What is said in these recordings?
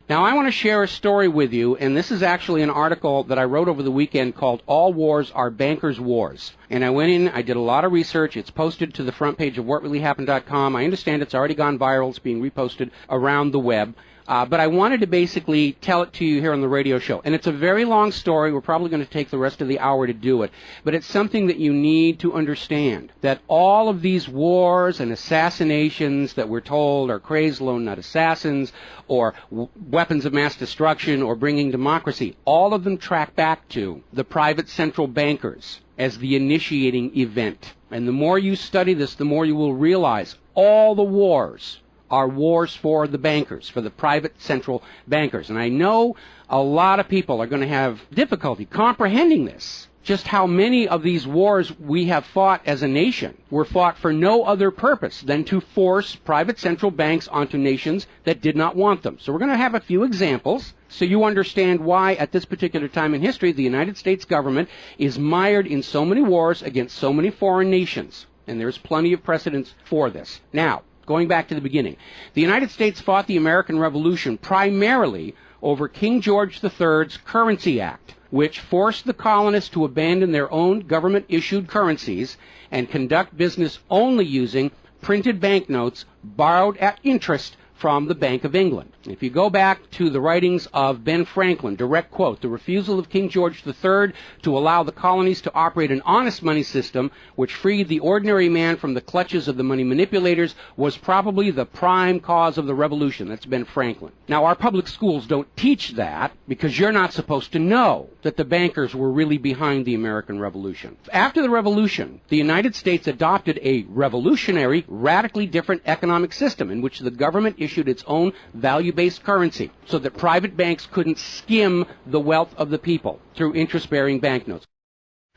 Now, I want to share a story with you, and this is actually an article that I wrote over the weekend called All Wars Are Bankers' Wars. And I went in, I did a lot of research. It's posted to the front page of whatreallyhappened.com. I understand it's already gone viral. It's being reposted around the web. But I wanted to basically tell it to you here on the radio show. And it's a very long story. We're probably going to take the rest of the hour to do it. But it's something that you need to understand, that all of these wars and assassinations that we're told are crazed lone nut assassins or weapons of mass destruction or bringing democracy, all of them track back to the private central bankers as the initiating event. And the more you study this, the more you will realize all the wars are wars for the bankers, for the private central bankers. And I know a lot of people are going to have difficulty comprehending this, just how many of these wars we have fought as a nation were fought for no other purpose than to force private central banks onto nations that did not want them. So we're going to have a few examples so you understand why at this particular time in history the United States government is mired in so many wars against so many foreign nations. And there's plenty of precedents for this. Now, going back to the beginning, the United States fought the American Revolution primarily over King George III's Currency Act, which forced the colonists to abandon their own government-issued currencies and conduct business only using printed banknotes borrowed at interest from the Bank of England. If you go back to the writings of Ben Franklin, direct quote, the refusal of King George III to allow the colonies to operate an honest money system which freed the ordinary man from the clutches of the money manipulators was probably the prime cause of the revolution. That's Ben Franklin. Now, our public schools don't teach that because you're not supposed to know that the bankers were really behind the American Revolution. After the Revolution, the United States adopted a revolutionary, radically different economic system in which the government issued its own value-based currency so that private banks couldn't skim the wealth of the people through interest-bearing banknotes.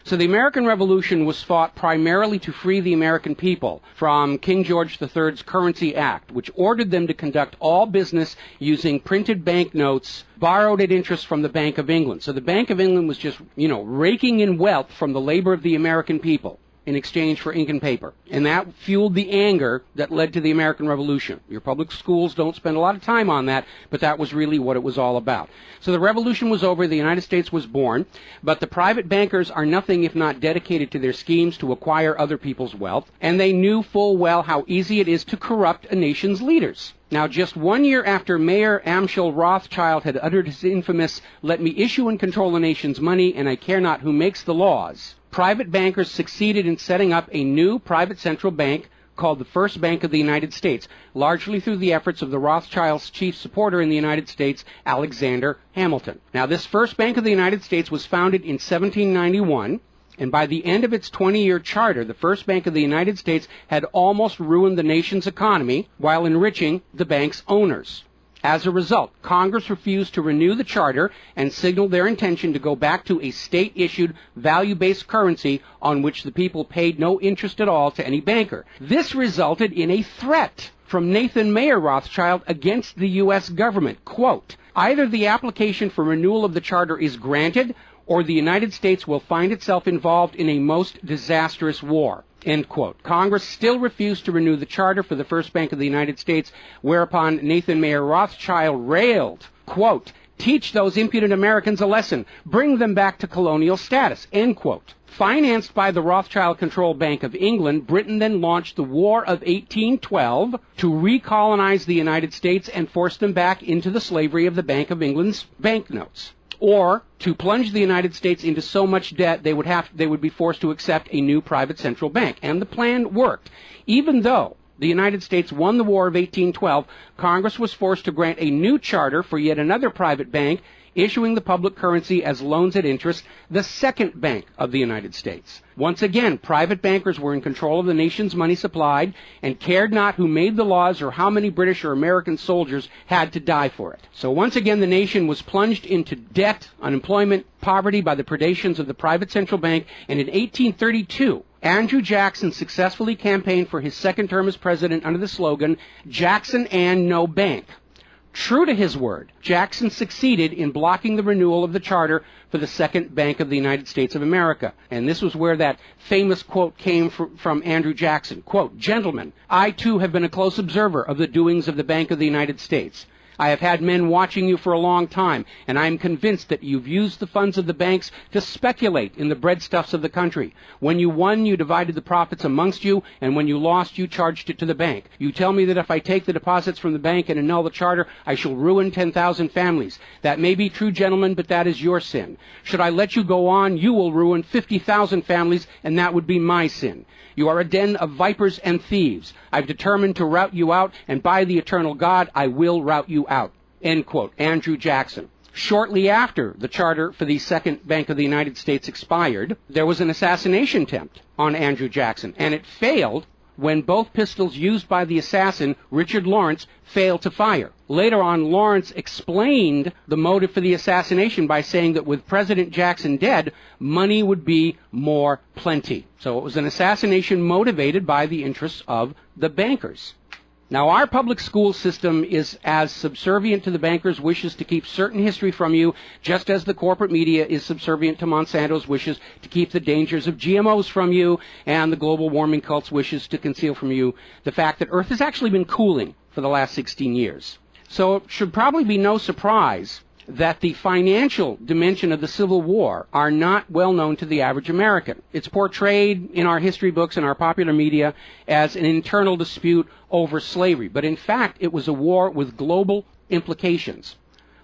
So the American Revolution was fought primarily to free the American people from King George III's Currency Act, which ordered them to conduct all business using printed banknotes borrowed at interest from the Bank of England. So the Bank of England was just, raking in wealth from the labor of the American people in exchange for ink and paper. And that fueled the anger that led to the American Revolution. Your public schools don't spend a lot of time on that, but that was really what it was all about. So the revolution was over, the United States was born, but the private bankers are nothing if not dedicated to their schemes to acquire other people's wealth, and they knew full well how easy it is to corrupt a nation's leaders. Now, just 1 year after Mayor Amschel Rothschild had uttered his infamous, "Let me issue and control the nation's money, and I care not who makes the laws," private bankers succeeded in setting up a new private central bank called the First Bank of the United States, largely through the efforts of the Rothschilds' chief supporter in the United States, Alexander Hamilton. Now, this First Bank of the United States was founded in 1791, and by the end of its 20-year charter, the First Bank of the United States had almost ruined the nation's economy while enriching the bank's owners. As a result, Congress refused to renew the charter and signaled their intention to go back to a state-issued, value-based currency on which the people paid no interest at all to any banker. This resulted in a threat from Nathan Mayer Rothschild against the U.S. government. Quote, "Either the application for renewal of the charter is granted, or the United States will find itself involved in a most disastrous war." End quote. Congress still refused to renew the charter for the First Bank of the United States, whereupon Nathan Mayer Rothschild railed, quote, "Teach those impudent Americans a lesson. Bring them back to colonial status." End quote. Financed by the Rothschild-controlled Bank of England, Britain then launched the War of 1812 to recolonize the United States and force them back into the slavery of the Bank of England's banknotes, or to plunge the United States into so much debt they would be forced to accept a new private central bank. And the plan worked. Even though the United States won the War of 1812, Congress was forced to grant a new charter for yet another private bank, issuing the public currency as loans at interest, the Second Bank of the United States. Once again, private bankers were in control of the nation's money supplied and cared not who made the laws or how many British or American soldiers had to die for it. So once again, the nation was plunged into debt, unemployment, poverty by the predations of the private central bank, and in 1832, Andrew Jackson successfully campaigned for his second term as president under the slogan, "Jackson and no bank." True to his word, Jackson succeeded in blocking the renewal of the charter for the Second Bank of the United States of America. And this was where that famous quote came from Andrew Jackson. Quote, "Gentlemen, I too have been a close observer of the doings of the Bank of the United States. I have had men watching you for a long time, and I am convinced that you've used the funds of the banks to speculate in the breadstuffs of the country. When you won, you divided the profits amongst you, and when you lost, you charged it to the bank. You tell me that if I take the deposits from the bank and annul the charter, I shall ruin 10,000 families. That may be true, gentlemen, but that is your sin. Should I let you go on, you will ruin 50,000 families, and that would be my sin. You are a den of vipers and thieves. I've determined to rout you out, and by the eternal God, I will rout you out. End quote. Andrew Jackson. Shortly after the charter for the Second Bank of the United States expired, there was an assassination attempt on Andrew Jackson, and it failed when both pistols used by the assassin, Richard Lawrence, failed to fire. Later on, Lawrence explained the motive for the assassination by saying that with President Jackson dead, money would be more plenty. So it was an assassination motivated by the interests of the bankers. Now, our public school system is as subservient to the bankers' wishes to keep certain history from you, just as the corporate media is subservient to Monsanto's wishes to keep the dangers of GMOs from you, and the global warming cult's wishes to conceal from you the fact that Earth has actually been cooling for the last 16 years. So it should probably be no surprise that the financial dimension of the Civil War are not well known to the average American. It's portrayed in our history books and our popular media as an internal dispute over slavery, but in fact it was a war with global implications.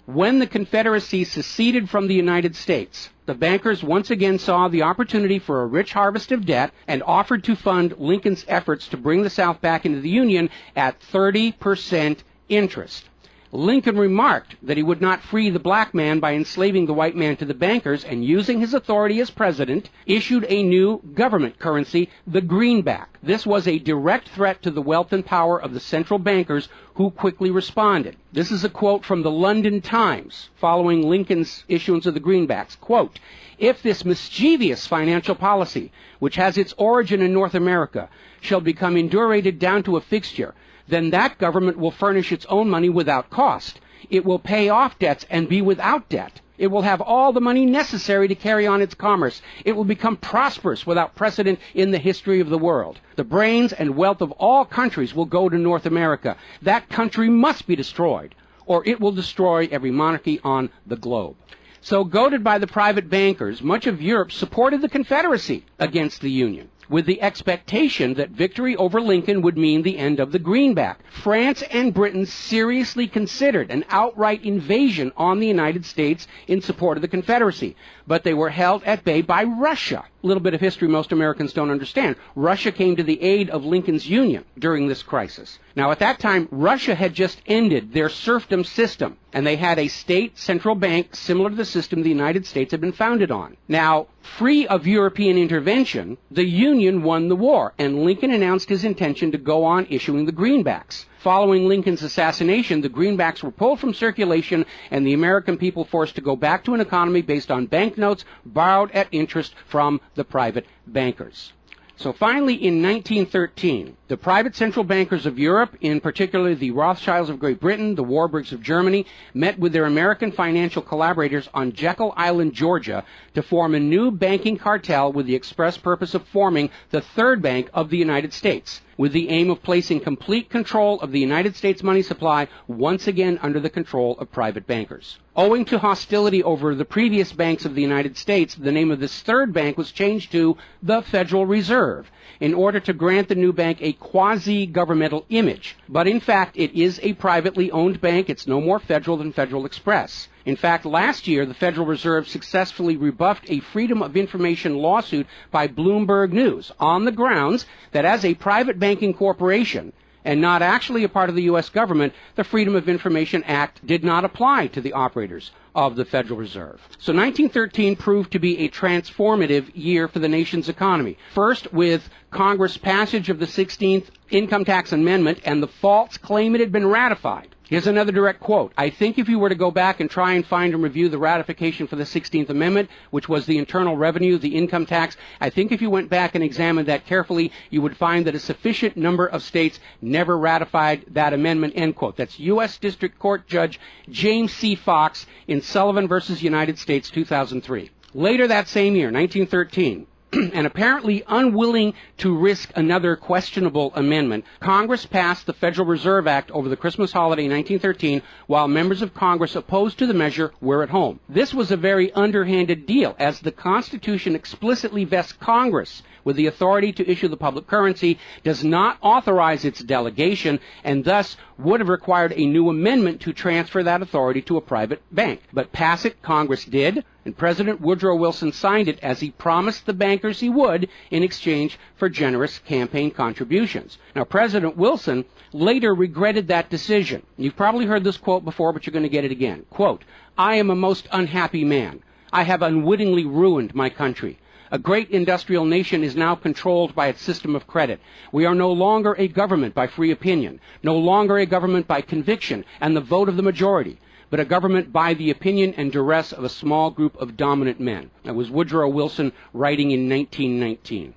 When the Confederacy seceded from the United States, the bankers once again saw the opportunity for a rich harvest of debt and offered to fund Lincoln's efforts to bring the South back into the Union at 30% interest. Lincoln remarked that he would not free the black man by enslaving the white man to the bankers, and using his authority as president, issued a new government currency, the greenback. This was a direct threat to the wealth and power of the central bankers, who quickly responded. This is a quote from the London Times following Lincoln's issuance of the greenbacks. Quote, "If this mischievous financial policy, which has its origin in North America, shall become indurated down to a fixture, then that government will furnish its own money without cost. It will pay off debts and be without debt. It will have all the money necessary to carry on its commerce. It will become prosperous without precedent in the history of the world. The brains and wealth of all countries will go to North America. That country must be destroyed, or it will destroy every monarchy on the globe." So, goaded by the private bankers, much of Europe supported the Confederacy against the Union, with the expectation that victory over Lincoln would mean the end of the greenback. France and Britain seriously considered an outright invasion on the United States in support of the Confederacy, but they were held at bay by Russia. A little bit of history most Americans don't understand. Russia came to the aid of Lincoln's Union during this crisis. Now, at that time, Russia had just ended their serfdom system, and they had a state central bank similar to the system the United States had been founded on. Now, free of European intervention, the Union won the war, and Lincoln announced his intention to go on issuing the greenbacks. Following Lincoln's assassination, the greenbacks were pulled from circulation, and the American people forced to go back to an economy based on banknotes borrowed at interest from the private bankers. So finally, in 1913, the private central bankers of Europe, in particular the Rothschilds of Great Britain, the Warburgs of Germany, met with their American financial collaborators on Jekyll Island, Georgia, to form a new banking cartel with the express purpose of forming the Third Bank of the United States, with the aim of placing complete control of the United States money supply once again under the control of private bankers. Owing to hostility over the previous banks of the United States, the name of this third bank was changed to the Federal Reserve, in order to grant the new bank a quasi-governmental image. But in fact, it is a privately owned bank. It's no more federal than Federal Express. In fact, last year, the Federal Reserve successfully rebuffed a Freedom of Information lawsuit by Bloomberg News on the grounds that as a private banking corporation, and not actually a part of the U.S. government, the Freedom of Information Act did not apply to the operators of the Federal Reserve. So 1913 proved to be a transformative year for the nation's economy. First, with Congress' passage of the 16th Income Tax Amendment and the false claim it had been ratified. Here's another direct quote. "I think if you were to go back and try and find and review the ratification for the 16th Amendment, which was the internal revenue, the income tax, I think if you went back and examined that carefully, you would find that a sufficient number of states never ratified that amendment," end quote. That's U.S. District Court Judge James C. Fox in Sullivan versus United States, 2003. Later that same year, 1913, and apparently unwilling to risk another questionable amendment, Congress passed the Federal Reserve Act over the Christmas holiday in 1913, while members of Congress opposed to the measure were at home. This was a very underhanded deal, as the Constitution explicitly vests Congress with the authority to issue the public currency, does not authorize its delegation, and thus would have required a new amendment to transfer that authority to a private bank. But pass it, Congress did, and President Woodrow Wilson signed it as he promised the bankers he would in exchange for generous campaign contributions. Now, President Wilson later regretted that decision. You've probably heard this quote before, but you're going to get it again. Quote, "I am a most unhappy man. I have unwittingly ruined my country. A great industrial nation is now controlled by its system of credit. We are no longer a government by free opinion, no longer a government by conviction and the vote of the majority, but a government by the opinion and duress of a small group of dominant men." That was Woodrow Wilson writing in 1919.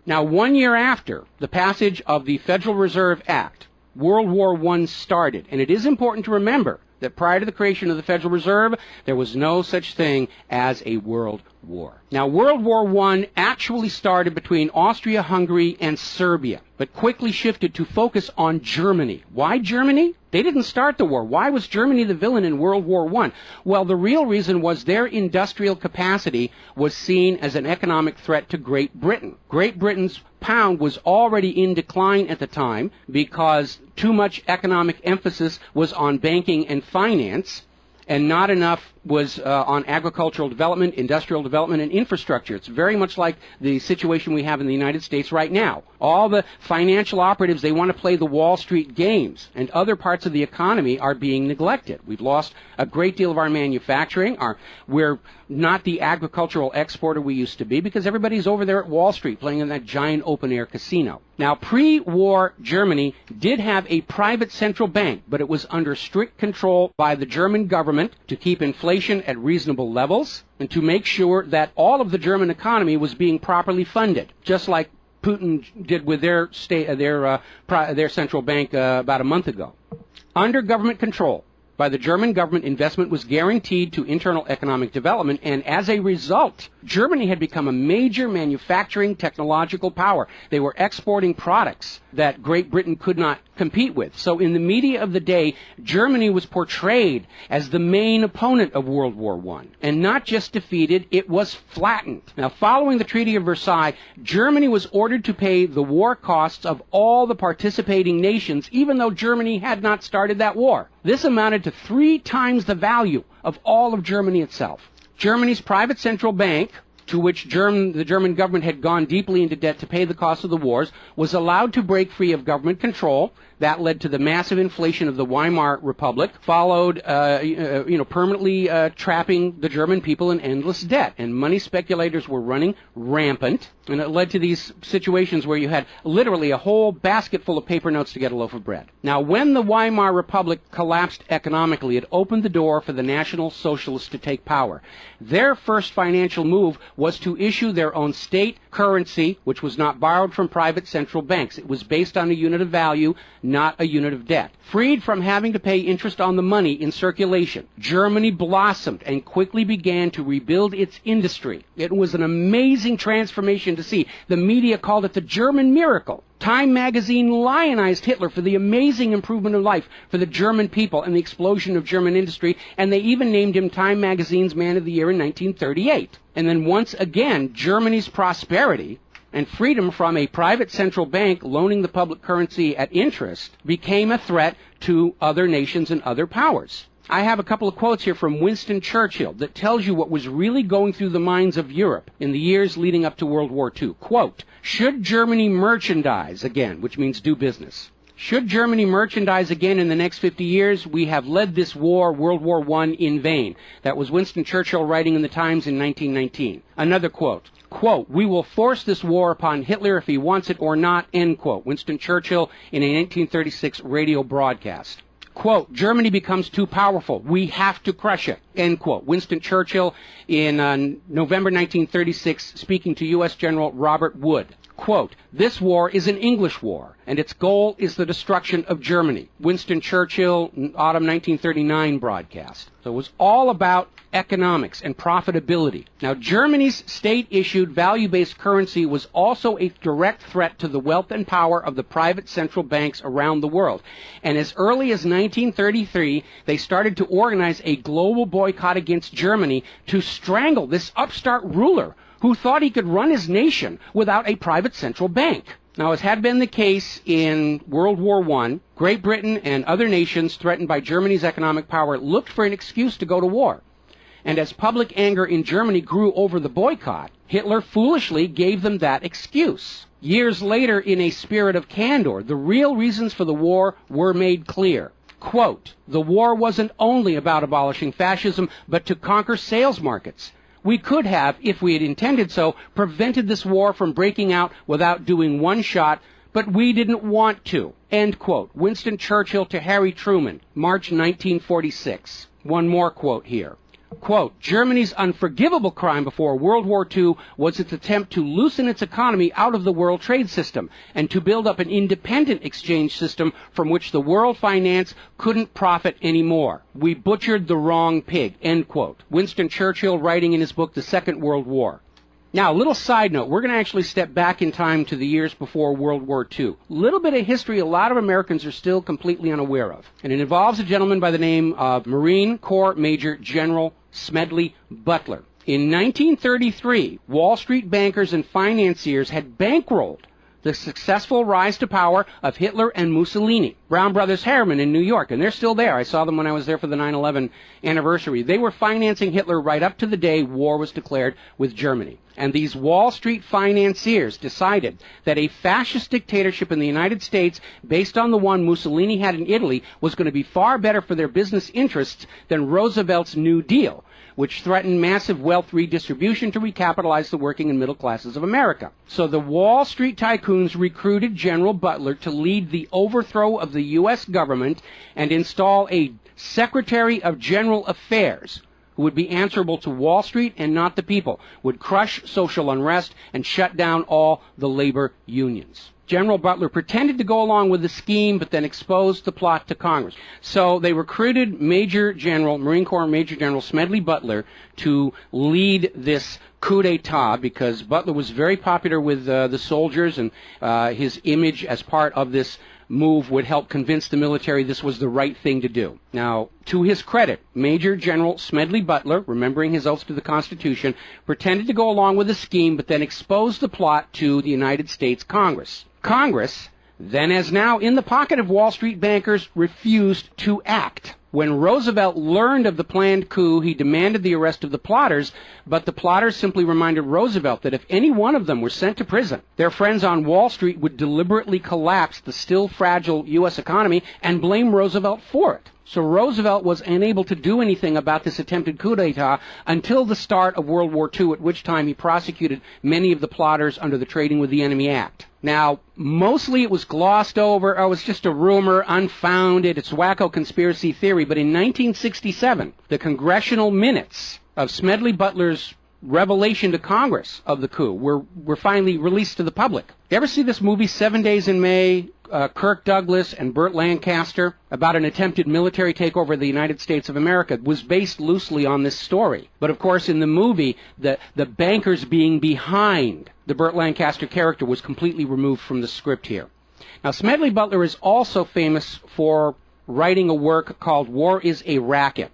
Now, 1 year after the passage of the Federal Reserve Act, World War I started, and it is important to remember that prior to the creation of the Federal Reserve, there was no such thing as a world war. Now, World War I actually started between Austria, Hungary, and Serbia, but quickly shifted to focus on Germany. Why Germany? They didn't start the war. Why was Germany the villain in World War I? Well, the real reason was their industrial capacity was seen as an economic threat to Great Britain. Great Britain's pound was already in decline at the time because too much economic emphasis was on banking and finance, and not enough was on agricultural development, industrial development, and infrastructure. It's very much like the situation we have in the United States right now. All the financial operatives, they want to play the Wall Street games, and other parts of the economy are being neglected. We've lost a great deal of our manufacturing. We're not the agricultural exporter we used to be because everybody's over there at Wall Street playing in that giant open-air casino. Now, pre-war Germany did have a private central bank, but it was under strict control by the German government to keep inflation at reasonable levels and to make sure that all of the German economy was being properly funded, just like Putin did with their central bank about a month ago. Under government control by the German government, investment was guaranteed to internal economic development, and as a result, Germany had become a major manufacturing technological power. They were exporting products that Great Britain could not compete with. So in the media of the day, Germany was portrayed as the main opponent of World War I. And not just defeated, it was flattened. Now, following the Treaty of Versailles, Germany was ordered to pay the war costs of all the participating nations, even though Germany had not started that war. This amounted to 3 times the value of all of Germany itself. Germany's private central bank, to which the German government had gone deeply into debt to pay the cost of the wars, was allowed to break free of government control. That led to the massive inflation of the Weimar Republic, followed, permanently trapping the German people in endless debt. And money speculators were running rampant, and it led to these situations where you had literally a whole basket full of paper notes to get a loaf of bread. Now, when the Weimar Republic collapsed economically, it opened the door for the National Socialists to take power. Their first financial move was to issue their own state currency, which was not borrowed from private central banks. It was based on a unit of value, not a unit of debt. Freed from having to pay interest on the money in circulation, Germany blossomed and quickly began to rebuild its industry. It was an amazing transformation to see. The media called it the German miracle. Time magazine lionized Hitler for the amazing improvement of life for the German people and the explosion of German industry, and they even named him Time magazine's Man of the Year in 1938. And then once again, Germany's prosperity and freedom from a private central bank loaning the public currency at interest became a threat to other nations and other powers. I have a couple of quotes here from Winston Churchill that tells you what was really going through the minds of Europe in the years leading up to World War II. Quote, "Should Germany merchandise again," which means do business, "should Germany merchandise again in the next 50 years, we have led this war, World War I, in vain." That was Winston Churchill writing in the Times in 1919. Another quote, "We will force this war upon Hitler if he wants it or not," end quote. Winston Churchill in a 1936 radio broadcast. Quote, "Germany becomes too powerful. We have to crush it," end quote. Winston Churchill in November 1936 speaking to U.S. General Robert Wood. Quote, "This war is an English war, and its goal is the destruction of Germany." Winston Churchill, autumn 1939 broadcast. So it was all about economics and profitability. Now, Germany's state-issued value-based currency was also a direct threat to the wealth and power of the private central banks around the world. And as early as 1933, they started to organize a global boycott against Germany to strangle this upstart ruler who thought he could run his nation without a private central bank. Now, as had been the case in World War I, Great Britain and other nations threatened by Germany's economic power looked for an excuse to go to war. And as public anger in Germany grew over the boycott, Hitler foolishly gave them that excuse. Years later, in a spirit of candor, the real reasons for the war were made clear. Quote, "The war wasn't only about abolishing fascism, but to conquer sales markets. We could have, if we had intended so, prevented this war from breaking out without doing one shot, but we didn't want to." End quote. Winston Churchill to Harry Truman, March 1946. One more quote here. Quote, "Germany's unforgivable crime before World War II was its attempt to loosen its economy out of the world trade system and to build up an independent exchange system from which the world finance couldn't profit anymore. We butchered the wrong pig." End quote. Winston Churchill writing in his book, The Second World War. Now, a little side note, we're going to actually step back in time to the years before World War II. A little bit of history a lot of Americans are still completely unaware of. And it involves a gentleman by the name of Marine Corps Major General Smedley Butler. In 1933, Wall Street bankers and financiers had bankrolled the successful rise to power of Hitler and Mussolini. Brown Brothers Harriman in New York, and they're still there. I saw them when I was there for the 9/11 anniversary. They were financing Hitler right up to the day war was declared with Germany. And these Wall Street financiers decided that a fascist dictatorship in the United States, based on the one Mussolini had in Italy, was going to be far better for their business interests than Roosevelt's New Deal, which threatened massive wealth redistribution to recapitalize the working and middle classes of America. So the Wall Street tycoons recruited General Butler to lead the overthrow of the U.S. government and install a Secretary of General Affairs who would be answerable to Wall Street and not the people, would crush social unrest and shut down all the labor unions. General Butler pretended to go along with the scheme, but then exposed the plot to Congress. So they recruited Marine Corps Major General Smedley Butler to lead this coup d'etat because Butler was very popular with the soldiers, and his image as part of this move would help convince the military this was the right thing to do. Now, to his credit, Major General Smedley Butler, remembering his oath to the Constitution, pretended to go along with the scheme, but then exposed the plot to the United States Congress. Congress, then as now in the pocket of Wall Street bankers, refused to act. When Roosevelt learned of the planned coup, he demanded the arrest of the plotters, but the plotters simply reminded Roosevelt that if any one of them were sent to prison, their friends on Wall Street would deliberately collapse the still fragile U.S. economy and blame Roosevelt for it. So Roosevelt was unable to do anything about this attempted coup d'etat until the start of World War II, at which time he prosecuted many of the plotters under the Trading with the Enemy Act. Now, mostly it was glossed over. Oh, it's just a rumor, unfounded, it's wacko conspiracy theory. But in 1967, the congressional minutes of Smedley Butler's revelation to Congress of the coup were finally released to the public. You ever see this movie, 7 Days in May, Kirk Douglas and Burt Lancaster, about an attempted military takeover of the United States of America? It was based loosely on this story. But of course, in the movie, the bankers being behind the Burt Lancaster character was completely removed from the script here. Now, Smedley Butler is also famous for writing a work called War is a Racket.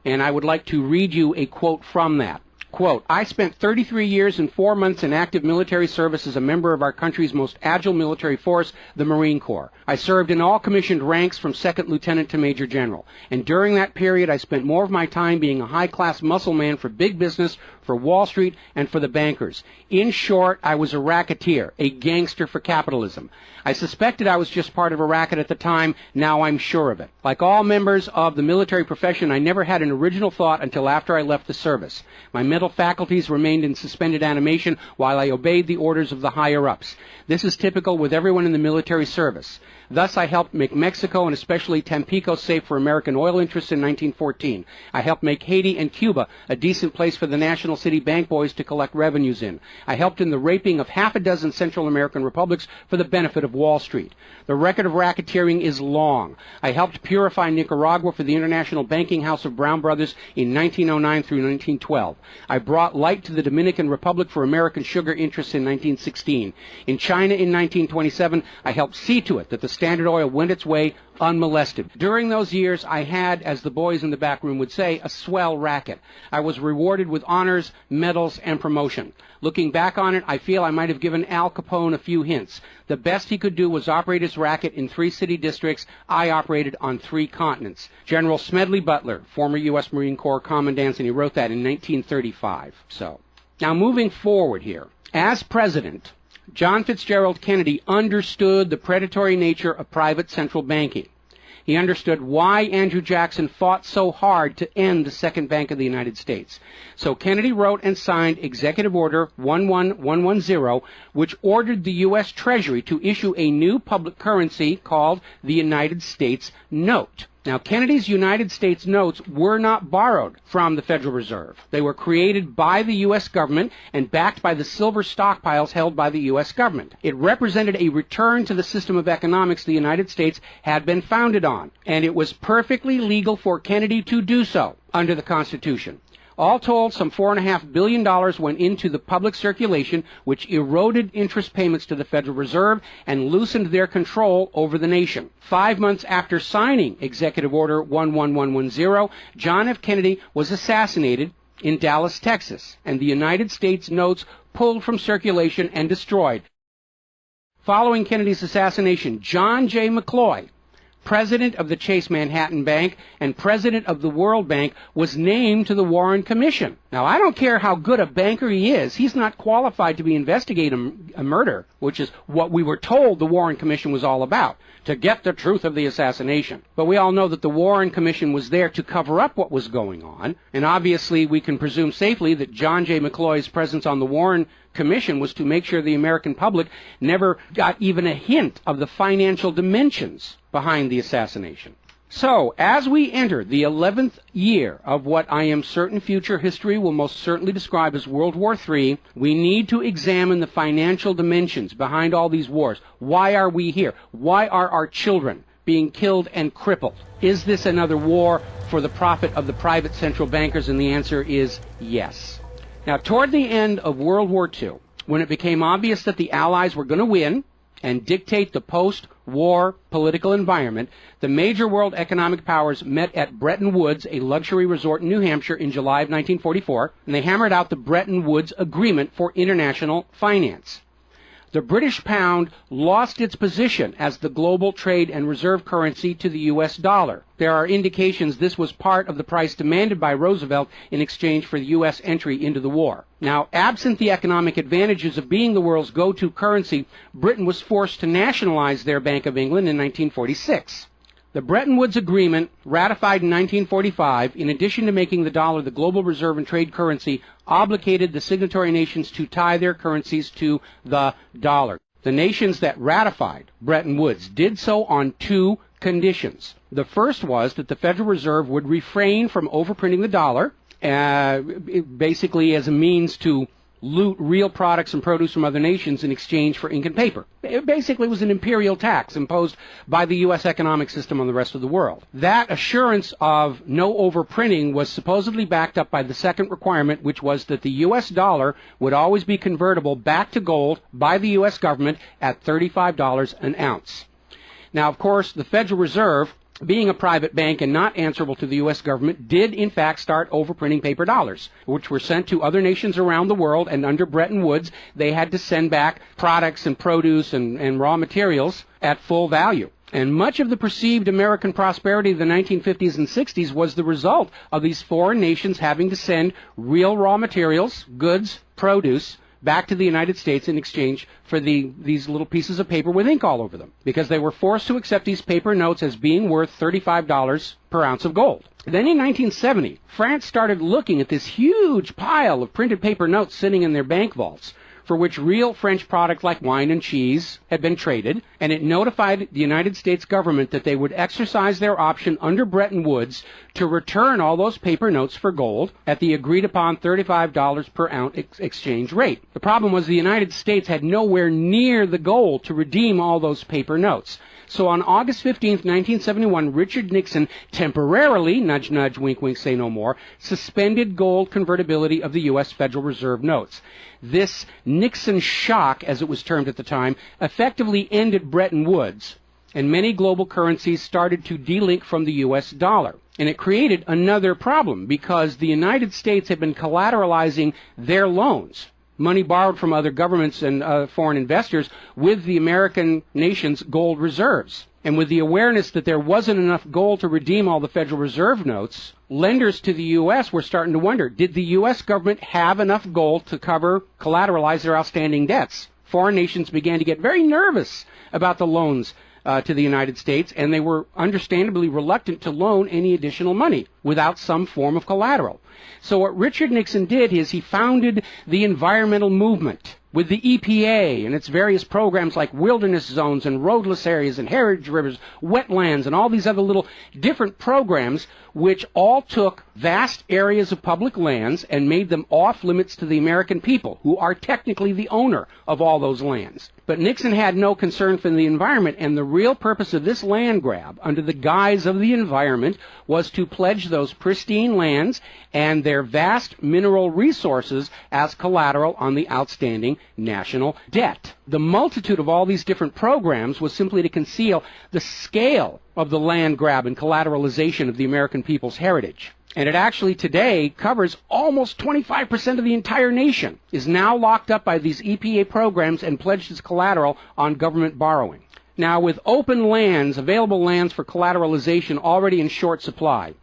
And I would like to read you a quote from that. Quote, "I spent 33 years and 4 months in active military service as a member of our country's most agile military force, the Marine Corps. I served in all commissioned ranks from second lieutenant to major general. And during that period, I spent more of my time being a high-class muscle man for big business, for Wall Street, and for the bankers. In short, I was a racketeer, a gangster for capitalism. I suspected I was just part of a racket at the time. Now I'm sure of it. Like all members of the military profession, I never had an original thought until after I left the service. My mental mental faculties remained in suspended animation while I obeyed the orders of the higher-ups. This is typical with everyone in the military service. Thus, I helped make Mexico and especially Tampico safe for American oil interests in 1914. I helped make Haiti and Cuba a decent place for the National City Bank boys to collect revenues in. I helped in the raping of half a dozen Central American republics for the benefit of Wall Street. The record of racketeering is long. I helped purify Nicaragua for the International Banking House of Brown Brothers in 1909 through 1912. I brought light to the Dominican Republic for American sugar interests in 1916. In China in 1927, I helped see to it that the Standard Oil went its way unmolested. During those years, I had, as the boys in the back room would say, a swell racket. I was rewarded with honors, medals, and promotion. Looking back on it, I feel I might have given Al Capone a few hints. The best he could do was operate his racket in 3 city districts. I operated on 3 continents. General Smedley Butler, former U.S. Marine Corps Commandant, and he wrote that in 1935. So, now moving forward here. As president, John Fitzgerald Kennedy understood the predatory nature of private central banking. He understood why Andrew Jackson fought so hard to end the Second Bank of the United States. So Kennedy wrote and signed Executive Order 11110, which ordered the U.S. Treasury to issue a new public currency called the United States Note. Now, Kennedy's United States notes were not borrowed from the Federal Reserve. They were created by the U.S. government and backed by the silver stockpiles held by the U.S. government. It represented a return to the system of economics the United States had been founded on, and it was perfectly legal for Kennedy to do so under the Constitution. All told, some $4.5 billion went into the public circulation, which eroded interest payments to the Federal Reserve and loosened their control over the nation. 5 months after signing Executive Order 11110, John F. Kennedy was assassinated in Dallas, Texas, and the United States notes pulled from circulation and destroyed. Following Kennedy's assassination, John J. McCloy, president of the Chase Manhattan Bank and president of the World Bank, was named to the Warren Commission. Now, I don't care how good a banker he is, he's not qualified to be investigating a murder, which is what we were told the Warren Commission was all about, to get the truth of the assassination. But we all know that the Warren Commission was there to cover up what was going on, and obviously we can presume safely that John J. McCloy's presence on the Warren Commission was to make sure the American public never got even a hint of the financial dimensions behind the assassination. So, as we enter the 11th year of what I am certain future history will most certainly describe as World War III, we need to examine the financial dimensions behind all these wars. Why are we here? Why are our children being killed and crippled? Is this another war for the profit of the private central bankers? And the answer is yes. Now, toward the end of World War II, when it became obvious that the Allies were going to win and dictate the post-war political environment, the major world economic powers met at Bretton Woods, a luxury resort in New Hampshire, in July of 1944, and they hammered out the Bretton Woods Agreement for International Finance. The British pound lost its position as the global trade and reserve currency to the U.S. dollar. There are indications this was part of the price demanded by Roosevelt in exchange for the U.S. entry into the war. Now, absent the economic advantages of being the world's go-to currency, Britain was forced to nationalize their Bank of England in 1946. The Bretton Woods Agreement, ratified in 1945, in addition to making the dollar the global reserve and trade currency, obligated the signatory nations to tie their currencies to the dollar. The nations that ratified Bretton Woods did so on 2 conditions. The first was that the Federal Reserve would refrain from overprinting the dollar, basically as a means to loot real products and produce from other nations in exchange for ink and paper. It basically was an imperial tax imposed by the U.S. economic system on the rest of the world. That assurance of no overprinting was supposedly backed up by the second requirement, which was that the U.S. dollar would always be convertible back to gold by the U.S. government at $35 an ounce. Now, of course, the Federal Reserve, being a private bank and not answerable to the U.S. government, did in fact start overprinting paper dollars, which were sent to other nations around the world, and under Bretton Woods, they had to send back products and produce and raw materials at full value. And much of the perceived American prosperity of the 1950s and 60s was the result of these foreign nations having to send real raw materials, goods, produce, back to the United States in exchange for these little pieces of paper with ink all over them, because they were forced to accept these paper notes as being worth $35 per ounce of gold. Then in 1970, France started looking at this huge pile of printed paper notes sitting in their bank vaults, for which real French products like wine and cheese had been traded, and it notified the United States government that they would exercise their option under Bretton Woods to return all those paper notes for gold at the agreed-upon $35 per ounce exchange rate. The problem was the United States had nowhere near the gold to redeem all those paper notes. So on August 15, 1971, Richard Nixon temporarily, nudge, nudge, wink, wink, say no more, suspended gold convertibility of the U.S. Federal Reserve notes. This Nixon shock, as it was termed at the time, effectively ended Bretton Woods, and many global currencies started to delink from the U.S. dollar. And it created another problem, because the United States had been collateralizing their loans, money borrowed from other governments and foreign investors, with the American nation's gold reserves. And with the awareness that there wasn't enough gold to redeem all the Federal Reserve notes, lenders to the U.S. were starting to wonder, did the U.S. government have enough gold to collateralize their outstanding debts? Foreign nations began to get very nervous about the loans to the United States, and they were understandably reluctant to loan any additional money without some form of collateral. So what Richard Nixon did is he founded the environmental movement with the EPA and its various programs like wilderness zones and roadless areas and heritage rivers, wetlands, and all these other little different programs, which all took vast areas of public lands and made them off limits to the American people, who are technically the owner of all those lands. But Nixon had no concern for the environment, and the real purpose of this land grab, under the guise of the environment, was to pledge those pristine lands and their vast mineral resources as collateral on the outstanding national debt. The multitude of all these different programs was simply to conceal the scale of the land grab and collateralization of the American people's heritage. And it actually today covers almost 25% of the entire nation, is now locked up by these EPA programs and pledged as collateral on government borrowing. Now, with open lands, available lands for collateralization already in short supply,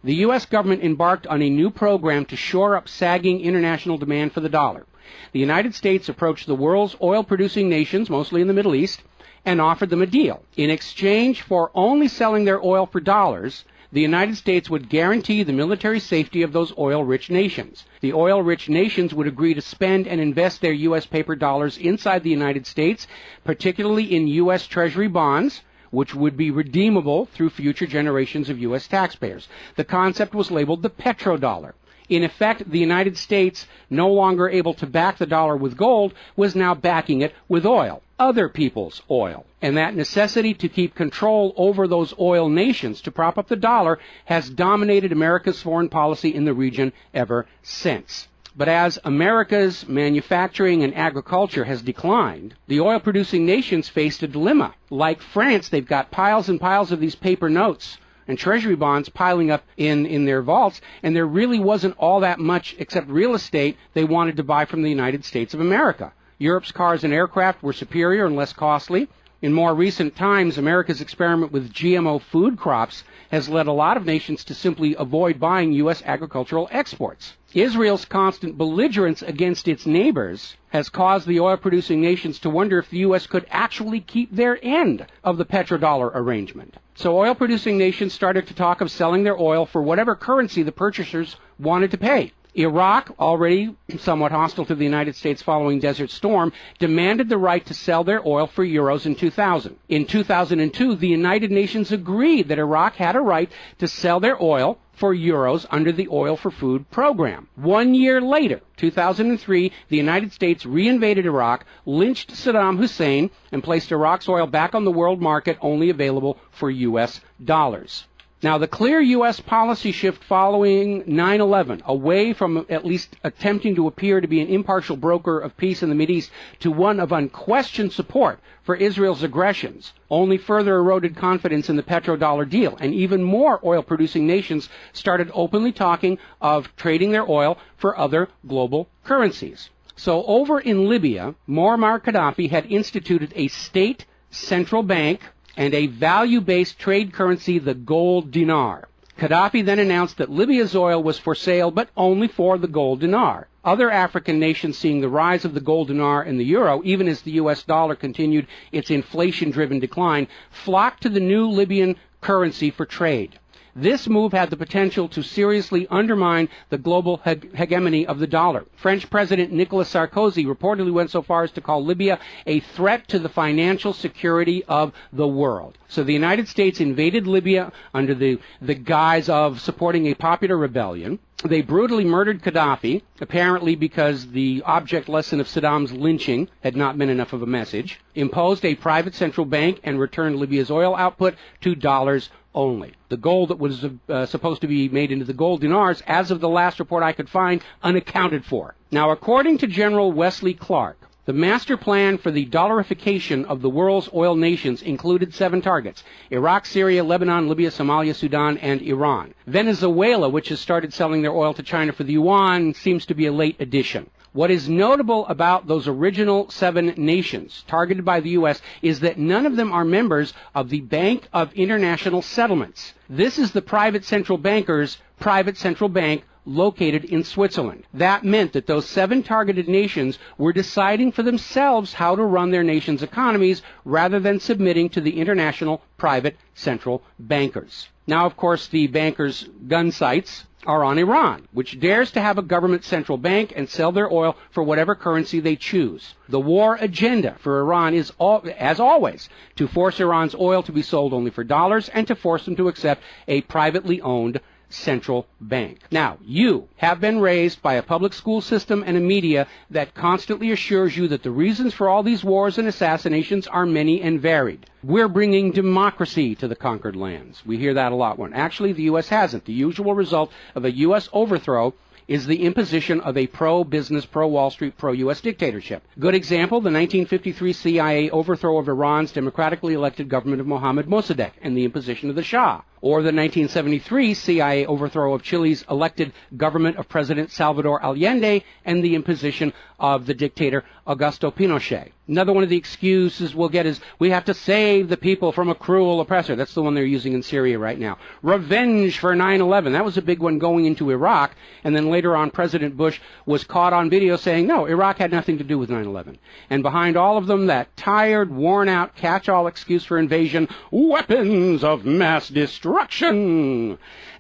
the U.S. government embarked on a new program to shore up sagging international demand for the dollar. The United States approached the world's oil-producing nations, mostly in the Middle East, and offered them a deal. In exchange for only selling their oil for dollars, the United States would guarantee the military safety of those oil-rich nations. The oil-rich nations would agree to spend and invest their U.S. paper dollars inside the United States, particularly in U.S. Treasury bonds, which would be redeemable through future generations of U.S. taxpayers. The concept was labeled the petrodollar. In effect, the United States, no longer able to back the dollar with gold, was now backing it with oil, other people's oil. And that necessity to keep control over those oil nations to prop up the dollar has dominated America's foreign policy in the region ever since. But as America's manufacturing and agriculture has declined, the oil-producing nations faced a dilemma. Like France, they've got piles and piles of these paper notes and treasury bonds piling up in their vaults, and there really wasn't all that much except real estate they wanted to buy from the United States of America. Europe's cars and aircraft were superior and less costly. In more recent times, America's experiment with GMO food crops has led a lot of nations to simply avoid buying U.S. agricultural exports. Israel's constant belligerence against its neighbors has caused the oil-producing nations to wonder if the U.S. could actually keep their end of the petrodollar arrangement. So oil-producing nations started to talk of selling their oil for whatever currency the purchasers wanted to pay. Iraq, already somewhat hostile to the United States following Desert Storm, demanded the right to sell their oil for euros in 2000. In 2002, the United Nations agreed that Iraq had a right to sell their oil for euros under the Oil for Food program. 1 year later, 2003, the United States reinvaded Iraq, lynched Saddam Hussein, and placed Iraq's oil back on the world market, only available for U.S. dollars. Now, the clear U.S. policy shift following 9/11, away from at least attempting to appear to be an impartial broker of peace in the Mideast to one of unquestioned support for Israel's aggressions, only further eroded confidence in the petrodollar deal, and even more oil-producing nations started openly talking of trading their oil for other global currencies. So over in Libya, Muammar Gaddafi had instituted a state central bank and a value-based trade currency, the gold dinar. Gaddafi then announced that Libya's oil was for sale, but only for the gold dinar. Other African nations, seeing the rise of the gold dinar and the euro, even as the U.S. dollar continued its inflation-driven decline, flocked to the new Libyan currency for trade. This move had the potential to seriously undermine the global hegemony of the dollar. French President Nicolas Sarkozy reportedly went so far as to call Libya a threat to the financial security of the world. So the United States invaded Libya under the guise of supporting a popular rebellion. They brutally murdered Gaddafi, apparently because the object lesson of Saddam's lynching had not been enough of a message, imposed a private central bank, and returned Libya's oil output to dollars only. The gold that was supposed to be made into the gold dinars, as of the last report I could find, unaccounted for. Now, according to General Wesley Clark, the master plan for the dollarification of the world's oil nations included 7 targets: Iraq, Syria, Lebanon, Libya, Somalia, Sudan, and Iran. Venezuela, which has started selling their oil to China for the yuan, seems to be a late addition. What is notable about those original 7 nations targeted by the U.S. is that none of them are members of the Bank of International Settlements. This is the private central banker's private central bank located in Switzerland. That meant that those 7 targeted nations were deciding for themselves how to run their nation's economies rather than submitting to the international private central bankers. Now, of course, the bankers' gun sights are on Iran, which dares to have a government central bank and sell their oil for whatever currency they choose. The war agenda for Iran is, as always, to force Iran's oil to be sold only for dollars and to force them to accept a privately owned central bank. Now, you have been raised by a public school system and a media that constantly assures you that the reasons for all these wars and assassinations are many and varied. We're bringing democracy to the conquered lands. We hear that a lot when actually the U.S. hasn't. The usual result of a U.S. overthrow is the imposition of a pro-business, pro-Wall Street, pro-U.S. dictatorship. Good example, the 1953 CIA overthrow of Iran's democratically elected government of Mohammad Mossadegh and the imposition of the Shah. Or the 1973 CIA overthrow of Chile's elected government of President Salvador Allende and the imposition of the dictator Augusto Pinochet. Another one of the excuses we'll get is we have to save the people from a cruel oppressor. That's the one they're using in Syria right now. Revenge for 9/11. That was a big one going into Iraq. And then later on, President Bush was caught on video saying, no, Iraq had nothing to do with 9/11. And behind all of them, that tired, worn-out, catch-all excuse for invasion, weapons of mass destruction.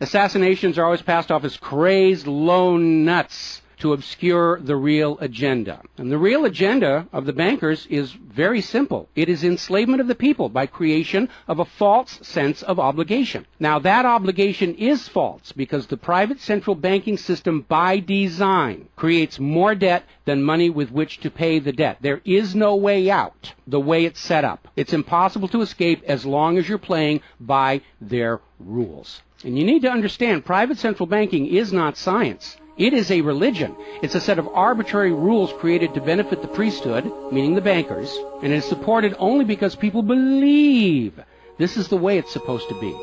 Assassinations are always passed off as crazed lone nuts to obscure the real agenda. And the real agenda of the bankers is very simple. It is enslavement of the people by creation of a false sense of obligation. Now, that obligation is false because the private central banking system by design creates more debt than money with which to pay the debt. There is no way out the way it's set up. It's impossible to escape as long as you're playing by their rules. And you need to understand, private central banking is not science. It is a religion. It's a set of arbitrary rules created to benefit the priesthood, meaning the bankers, and it is supported only because people believe this is the way it's supposed to be.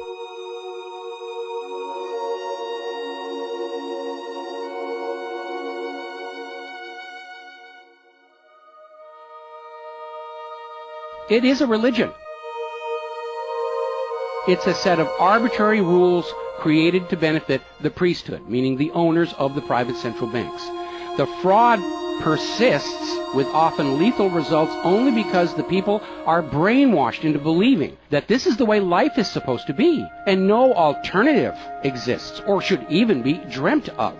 It is a religion. It's a set of arbitrary rules created to benefit the priesthood, meaning the owners of the private central banks. The fraud persists with often lethal results only because the people are brainwashed into believing that this is the way life is supposed to be, and no alternative exists or should even be dreamt of.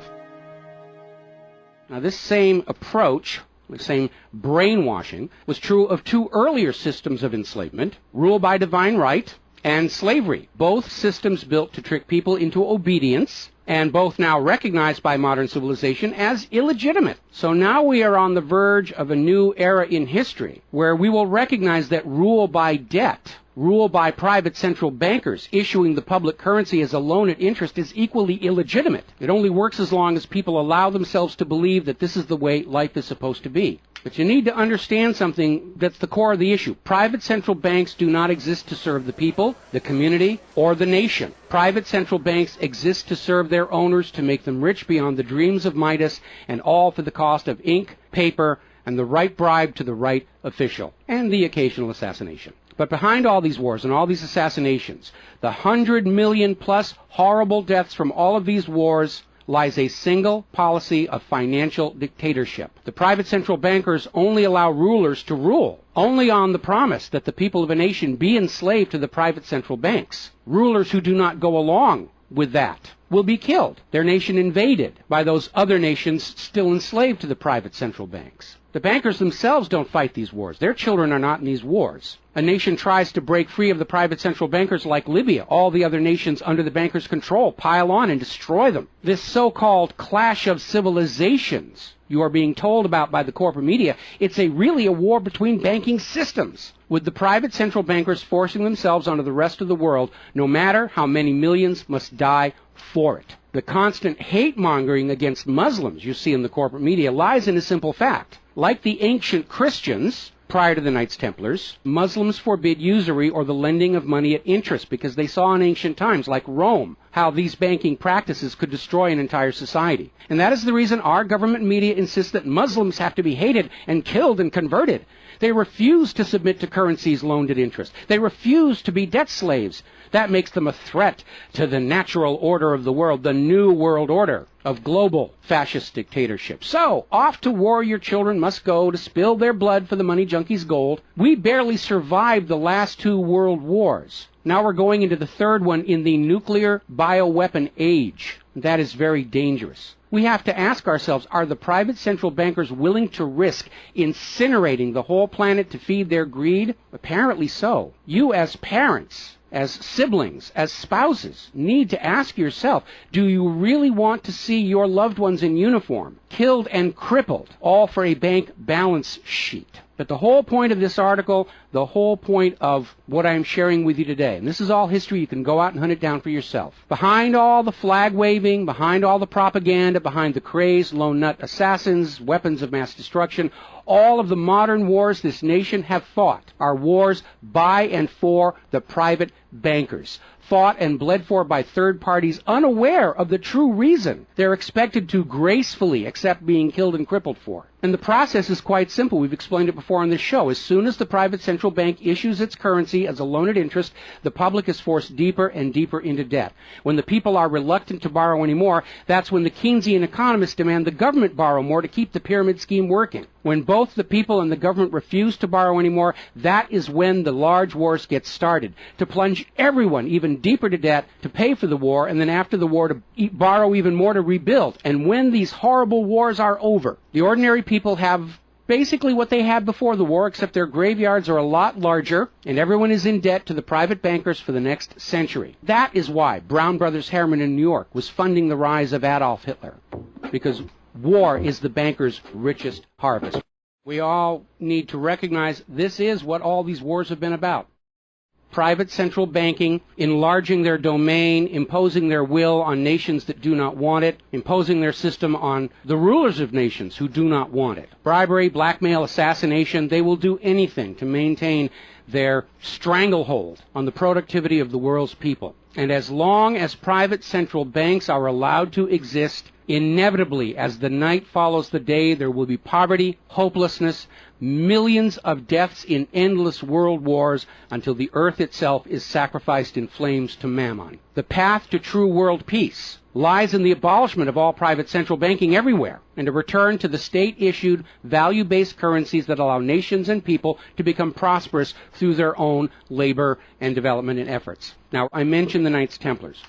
Now, this same approach, the same brainwashing, was true of 2 earlier systems of enslavement, rule by divine right and slavery, both systems built to trick people into obedience, and both now recognized by modern civilization as illegitimate. So now we are on the verge of a new era in history where we will recognize that rule by debt, rule by private central bankers issuing the public currency as a loan at interest is equally illegitimate. It only works as long as people allow themselves to believe that this is the way life is supposed to be. But you need to understand something that's the core of the issue. Private central banks do not exist to serve the people, the community, or the nation. Private central banks exist to serve their owners, to make them rich beyond the dreams of Midas, and all for the cost of ink, paper, and the right bribe to the right official, and the occasional assassination. But behind all these wars and all these assassinations, the 100 million plus horrible deaths from all of these wars, lies a single policy of financial dictatorship. The private central bankers only allow rulers to rule, only on the promise that the people of a nation be enslaved to the private central banks. Rulers who do not go along with that will be killed, their nation invaded by those other nations still enslaved to the private central banks. The bankers themselves don't fight these wars. Their children are not in these wars. A nation tries to break free of the private central bankers like Libya. All the other nations under the bankers' control pile on and destroy them. This so-called clash of civilizations you are being told about by the corporate media, it's really a war between banking systems, with the private central bankers forcing themselves onto the rest of the world, no matter how many millions must die for it. The constant hate-mongering against Muslims you see in the corporate media lies in a simple fact. Like the ancient Christians, prior to the Knights Templars, Muslims forbid usury or the lending of money at interest because they saw in ancient times, like Rome, how these banking practices could destroy an entire society. And that is the reason our government media insists that Muslims have to be hated and killed and converted. They refuse to submit to currencies loaned at interest. They refuse to be debt slaves. That makes them a threat to the natural order of the world, the new world order of global fascist dictatorship. So, off to war your children must go to spill their blood for the money junkies' gold. We barely survived the last 2 world wars. Now we're going into the third one in the nuclear bioweapon age. That is very dangerous. We have to ask ourselves, are the private central bankers willing to risk incinerating the whole planet to feed their greed? Apparently so. You as parents, as siblings, as spouses, need to ask yourself, do you really want to see your loved ones in uniform, killed and crippled, all for a bank balance sheet? But the whole point of this article, the whole point of what I'm sharing with you today, and this is all history, you can go out and hunt it down for yourself. Behind all the flag waving, behind all the propaganda, behind the crazed lone nut assassins, weapons of mass destruction, all of the modern wars this nation have fought are wars by and for the private bankers, fought and bled for by third parties unaware of the true reason they're expected to gracefully accept being killed and crippled for. And the process is quite simple. We've explained it before on this show. As soon as the private central bank issues its currency as a loan at interest, the public is forced deeper and deeper into debt. When the people are reluctant to borrow anymore, that's when the Keynesian economists demand the government borrow more to keep the pyramid scheme working. When both the people and the government refuse to borrow anymore, that is when the large wars get started, to plunge everyone even deeper to debt to pay for the war, and then after the war to borrow even more to rebuild. And when these horrible wars are over, the ordinary people have basically what they had before the war, except their graveyards are a lot larger, and everyone is in debt to the private bankers for the next century. That is why Brown Brothers Harriman in New York was funding the rise of Adolf Hitler, because war is the bankers' richest harvest. We all need to recognize this is what all these wars have been about. Private central banking, enlarging their domain, imposing their will on nations that do not want it, imposing their system on the rulers of nations who do not want it. Bribery, blackmail, assassination, they will do anything to maintain their stranglehold on the productivity of the world's people. And as long as private central banks are allowed to exist, inevitably, as the night follows the day, there will be poverty, hopelessness, millions of deaths in endless world wars until the earth itself is sacrificed in flames to Mammon. The path to true world peace lies in the abolishment of all private central banking everywhere, and a return to the state-issued, value-based currencies that allow nations and people to become prosperous through their own labor and development and efforts. Now, I mentioned the Knights Templars.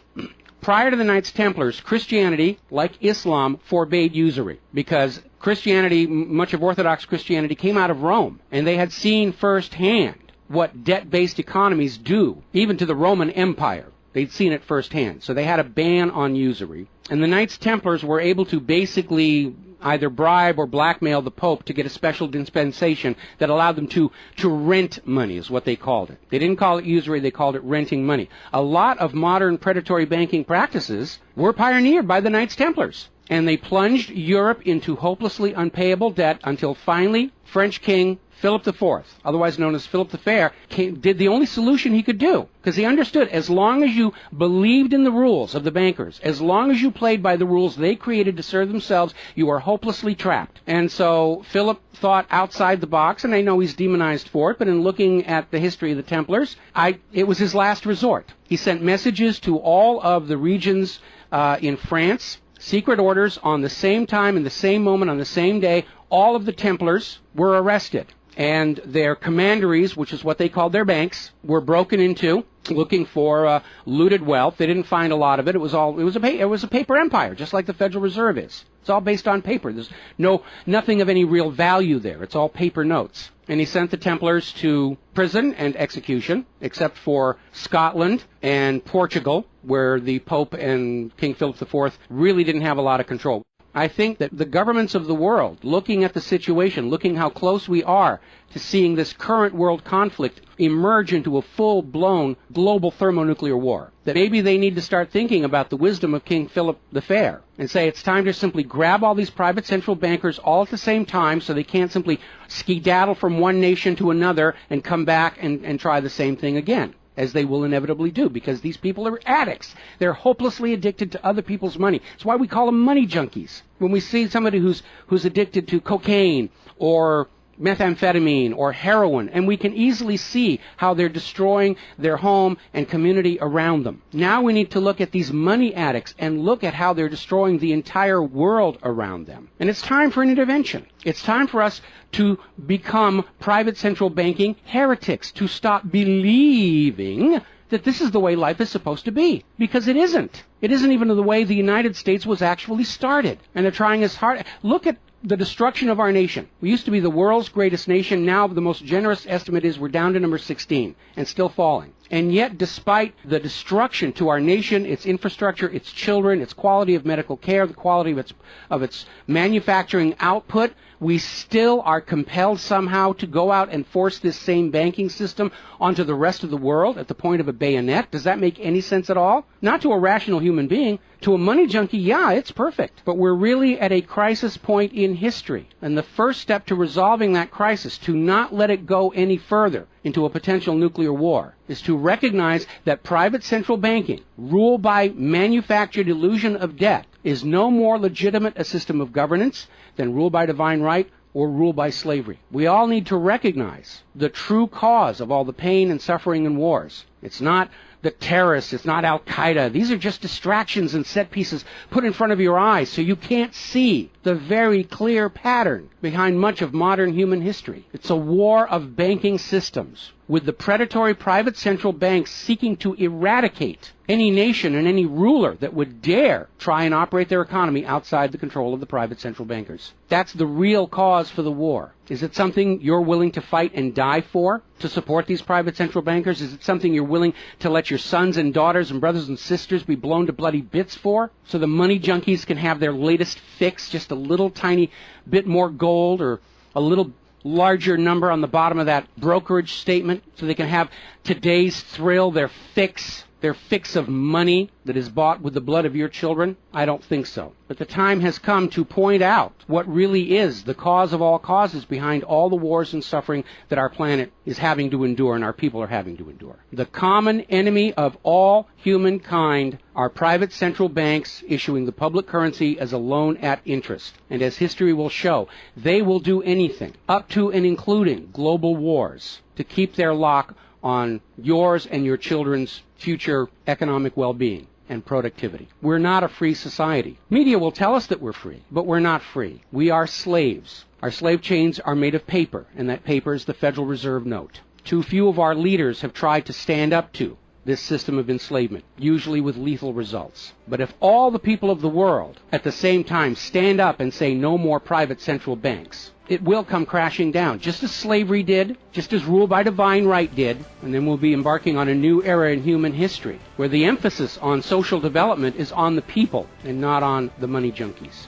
Prior to the Knights Templars, Christianity, like Islam, forbade usury because Christianity, much of Orthodox Christianity, came out of Rome, and they had seen firsthand what debt-based economies do, even to the Roman Empire. They'd seen it firsthand. So they had a ban on usury. And the Knights Templars were able to basically either bribe or blackmail the Pope to get a special dispensation that allowed them to rent money, is what they called it. They didn't call it usury, they called it renting money. A lot of modern predatory banking practices were pioneered by the Knights Templars. and they plunged Europe into hopelessly unpayable debt until finally French King Philip IV, otherwise known as Philip the Fair, did the only solution he could do, because he understood as long as you believed in the rules of the bankers, as long as you played by the rules they created to serve themselves, you are hopelessly trapped. And so Philip thought outside the box, and I know he's demonized for it, but in looking at the history of the Templars, it was his last resort. He sent messages to all of the regions in France, secret orders on the same time, in the same moment, on the same day. All of the Templars were arrested, and their commanderies, which is what they called their banks, were broken into, looking for looted wealth. They didn't find a lot of it. It was a paper empire, just like the Federal Reserve is. It's all based on paper. There's nothing of any real value there. It's all paper notes. And he sent the Templars to prison and execution, except for Scotland and Portugal, where the Pope and King Philip IV really didn't have a lot of control. I think that the governments of the world, looking at the situation, looking how close we are to seeing this current world conflict emerge into a full-blown global thermonuclear war, that maybe they need to start thinking about the wisdom of King Philip the Fair and say it's time to simply grab all these private central bankers all at the same time so they can't simply skedaddle from one nation to another and come back and try the same thing again, as they will inevitably do, because these people are addicts. They're hopelessly addicted to other people's money. It's why we call them money junkies. When we see somebody who's addicted to cocaine or methamphetamine or heroin, and we can easily see how they're destroying their home and community around them. Now we need to look at these money addicts and look at how they're destroying the entire world around them. And it's time for an intervention. It's time for us to become private central banking heretics, to stop believing that this is the way life is supposed to be, because it isn't. It isn't even the way the United States was actually started. And they're trying as hard. Look at the destruction of our nation. We used to be the world's greatest nation. Now the most generous estimate is we're down to number 16 and still falling. And yet, despite the destruction to our nation, its infrastructure, its children, its quality of medical care, the quality of its manufacturing output, we still are compelled somehow to go out and force this same banking system onto the rest of the world at the point of a bayonet. Does that make any sense at all? Not to a rational human being. To a money junkie, yeah, it's perfect. But we're really at a crisis point in history. And the first step to resolving that crisis, to not let it go any further into a potential nuclear war, is to recognize that private central banking, ruled by manufactured illusion of debt, is no more legitimate a system of governance than rule by divine right or rule by slavery. We all need to recognize the true cause of all the pain and suffering and wars. It's not the terrorists, it's not Al-Qaeda. These are just distractions and set pieces put in front of your eyes so you can't see the very clear pattern behind much of modern human history. It's a war of banking systems, with the predatory private central banks seeking to eradicate any nation and any ruler that would dare try and operate their economy outside the control of the private central bankers. That's the real cause for the war. Is it something you're willing to fight and die for, to support these private central bankers? Is it something you're willing to let your sons and daughters and brothers and sisters be blown to bloody bits for, so the money junkies can have their latest fix, just a little tiny bit more gold or a little larger number on the bottom of that brokerage statement, so they can have today's thrill, their fix of money that is bought with the blood of your children? I don't think so. But the time has come to point out what really is the cause of all causes behind all the wars and suffering that our planet is having to endure and our people are having to endure. The common enemy of all humankind are private central banks issuing the public currency as a loan at interest. And as history will show, they will do anything, up to and including global wars, to keep their lock on yours and your children's future economic well-being and productivity. We're not a free society. Media will tell us that we're free, but we're not free. We are slaves. Our slave chains are made of paper, and that paper is the Federal Reserve note. Too few of our leaders have tried to stand up to this system of enslavement, usually with lethal results. But if all the people of the world at the same time stand up and say no more private central banks, it will come crashing down, just as slavery did, just as rule by divine right did, and then we'll be embarking on a new era in human history, where the emphasis on social development is on the people and not on the money junkies.